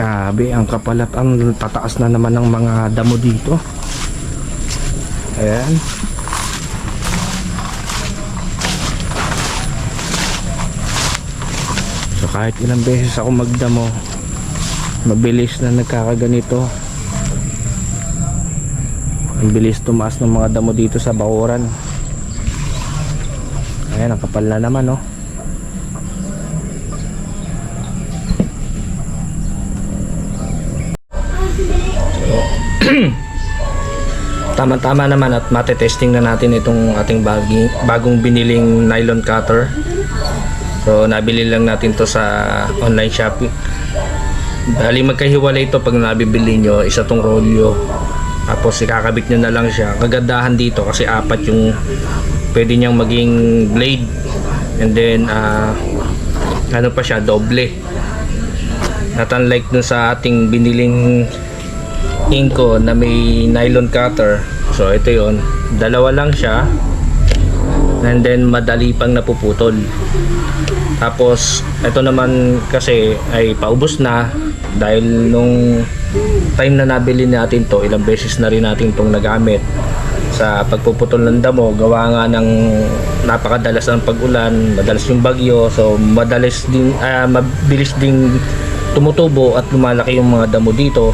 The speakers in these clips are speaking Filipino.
Grabe, ang kapal at ang tataas na naman ng mga damo dito. Ayan. So kahit ilang beses ako magdamo, mabilis na nagkakaganito. Ang bilis tumaas ng mga damo dito sa bakuran. Ayan, ang kapal na naman, oh. Tama-tama naman at matetesting na natin itong ating bagong biniling nylon cutter. So nabili lang natin to sa online shopping. Dali magkahiwalay ito pag nabibili nyo, isa tong rolyo, tapos ikakabit nyo na lang siya. Kagandahan dito kasi apat yung pwede niyang maging blade, and then ano pa siya, doble. Not unlike dun sa ating biniling Inco na may nylon cutter. So ito yon, dalawa lang siya, and then madali pang napuputol. Tapos ito naman kasi ay paubos na dahil nung time na nabili natin to, ilang beses na rin natin tong nagamit sa pagpuputol ng damo. Gawa nga ng napakadalas ng pag-ulan, madalas yung bagyo, so mabilis ding tumutubo at lumalaki yung mga damo dito.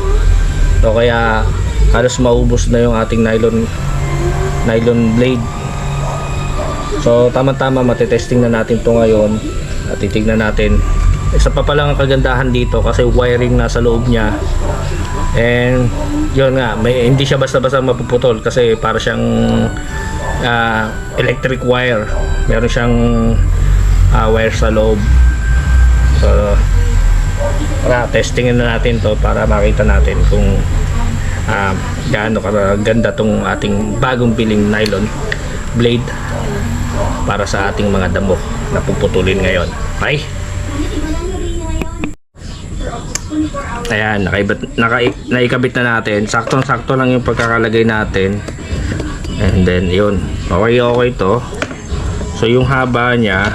So kaya halos maubos na yung ating nylon blade. So tama-tama matetesting na natin to ngayon at titignan natin. Isa pa palang ang kagandahan dito kasi wiring nasa loob niya, and yun nga, hindi siya basta-basta mapuputol kasi para siyang electric wire. Meron siyang wire sa loob. So testingin na natin to para makita natin kung gaano kaganda tong ating bagong biling nylon blade para sa ating mga damo na puputulin ngayon. Okay? Ayan, naikabit na natin. Saktong-sakto lang yung pagkakalagay natin, and then yun, okay to. So yung haba niya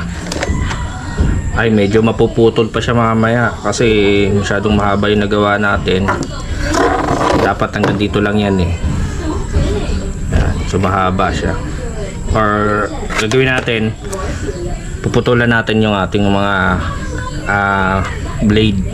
ay medyo mapuputol pa siya mamaya kasi masyadong mahaba yung nagawa natin. Dapat hanggang dito lang yan eh. Ayan, so mahaba siya. Or gagawin natin, puputulan natin yung ating mga blade.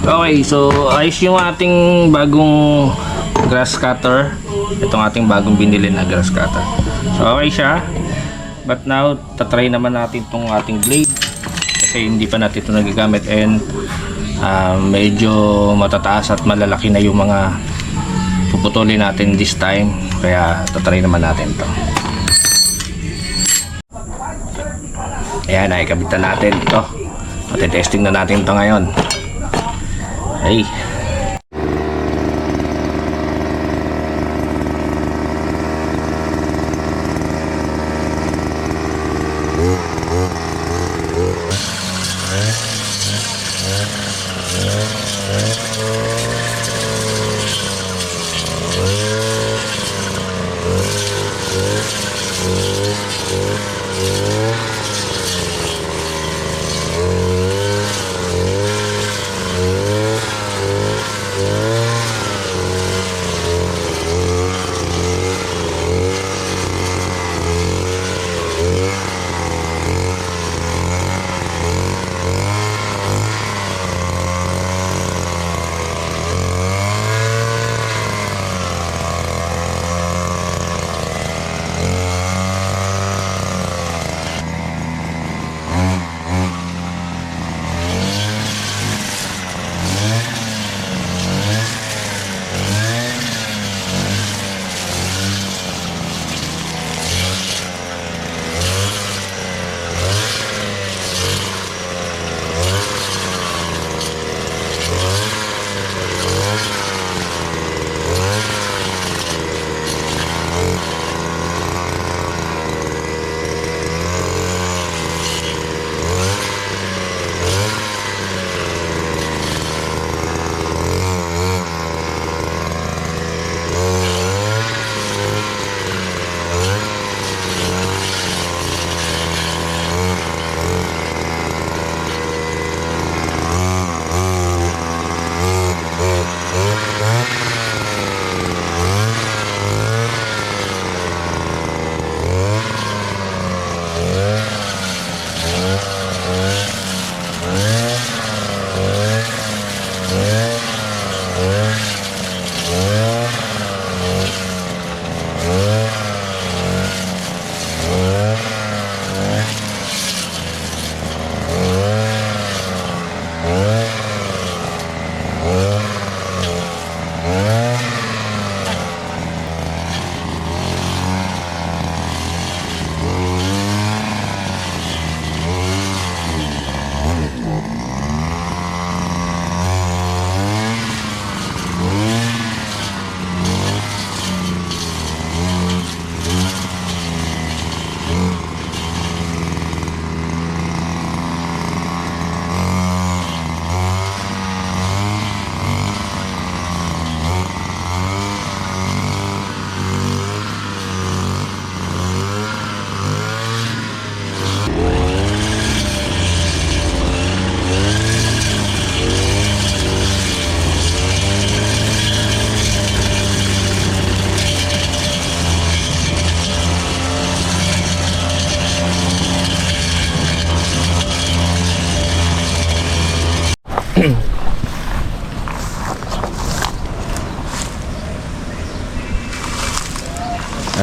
Okay, so ayos yung ating bagong grass cutter. Itong ating bagong binili na grass cutter. So okay siya. But now, tatry naman natin itong ating blade kasi hindi pa natin ito nagagamit, and medyo matataas at malalaki na yung mga puputulin natin this time. Kaya tatry naman natin ito. Ayan, nakikabitan natin ito. Matitesting na natin ito ngayon. Hey.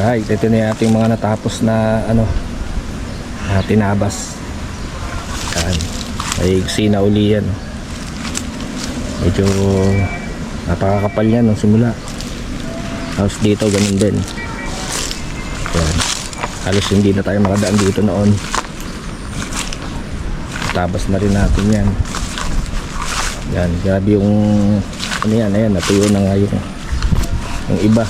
Ay, ito na yung ating mga natapos na tinabas. Yan. Ay, iksi na uli yan. Medyo napakakapal yan nung simula. Tapos dito ganun din. Yan. Halos hindi na tayo makadaan dito noon. Tabas na rin natin yan. Yan, grabe yung yan, ayan, natuyo na nga yung iba.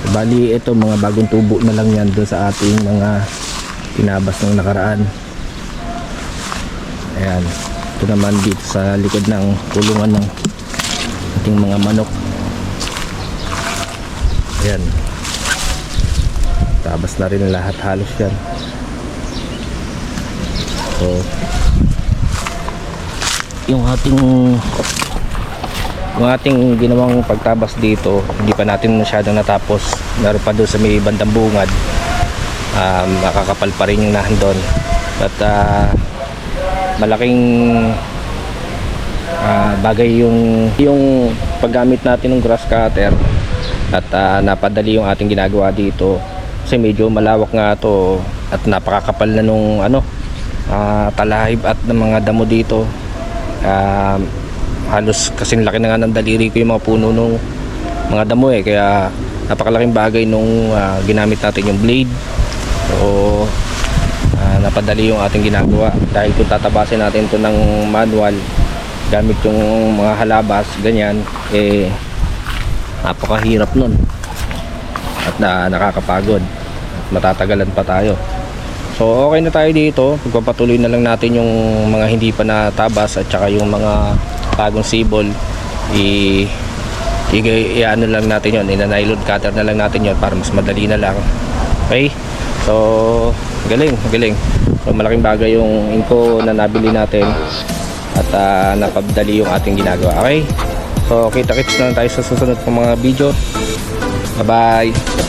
Bali ito mga bagong tubo na lang yan doon sa ating mga tinabas ng nakaraan. Ayan, ito naman dito sa likod ng kulungan ng ating mga manok. Ayan, tabas na rin lahat halos yan. So yung ating ginawang pagtabas dito, hindi pa natin masyadong natapos. Meron pa doon sa may bandang bungad, makakapal pa rin yung nahan doon. At malaking bagay yung paggamit natin ng grass cutter. At napadali yung ating ginagawa dito kasi medyo malawak nga to at napakakapal na nung talahib at ng mga damo dito. Halos kasing laki na nga ng daliri ko yung mga puno nung mga damo kaya napakalaking bagay nung ginamit natin yung blade. So napadali yung ating ginagawa dahil kung tatabasin natin ito ng manual gamit yung mga halabas ganyan, napakahirap nun at nakakapagod at matatagalan pa tayo. So okay na tayo dito, pagpapatuloy na lang natin yung mga hindi pa natabas at saka yung mga bagong sibol. Ano lang natin yun, ina-nylon cutter na lang natin yun para mas madali na lang. Okay, So galing. So malaking bagay yung info na nabili natin at napadali yung ating ginagawa. Okay, so kita-kits na lang tayo sa susunod ng mga video. Bye bye.